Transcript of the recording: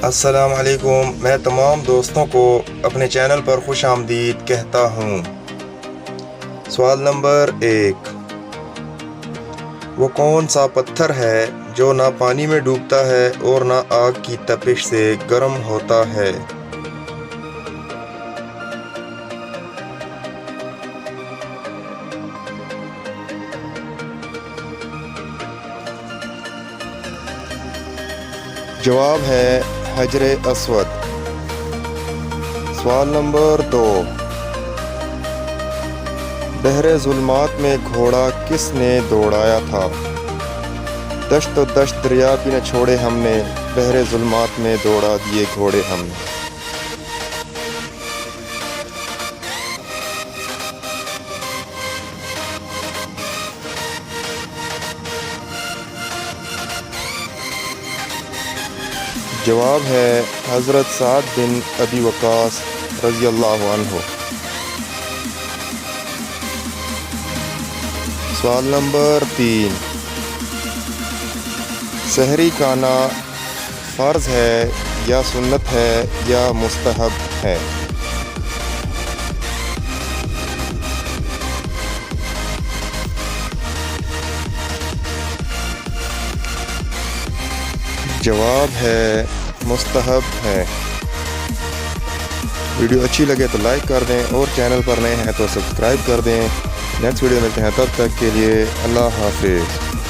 السلام علیکم، میں تمام دوستوں کو اپنے چینل پر خوش آمدید کہتا ہوں۔ سوال نمبر 1، وہ کون سا پتھر ہے جو نہ پانی میں ڈوبتا ہے اور نہ آگ کی تپش سے گرم ہوتا ہے؟ جواب ہے حجر اسود۔ سوال نمبر 2، بحر ظلمات میں گھوڑا کس نے دوڑایا تھا؟ دشت و دشت دریا بھی نہ چھوڑے ہم نے، بحر ظلمات میں دوڑا دیے گھوڑے ہم نے۔ جواب ہے حضرت سعد بن ابی وقاص رضی اللہ عنہ۔ سوال نمبر 3، سحری کھانا فرض ہے یا سنت ہے یا مستحب ہے؟ جواب ہے مستحب ہے۔ ویڈیو اچھی لگے تو لائک کر دیں اور چینل پر نئے ہیں تو سبسکرائب کر دیں۔ نیکسٹ ویڈیو ملتے ہیں، تب تک کے لیے اللہ حافظ۔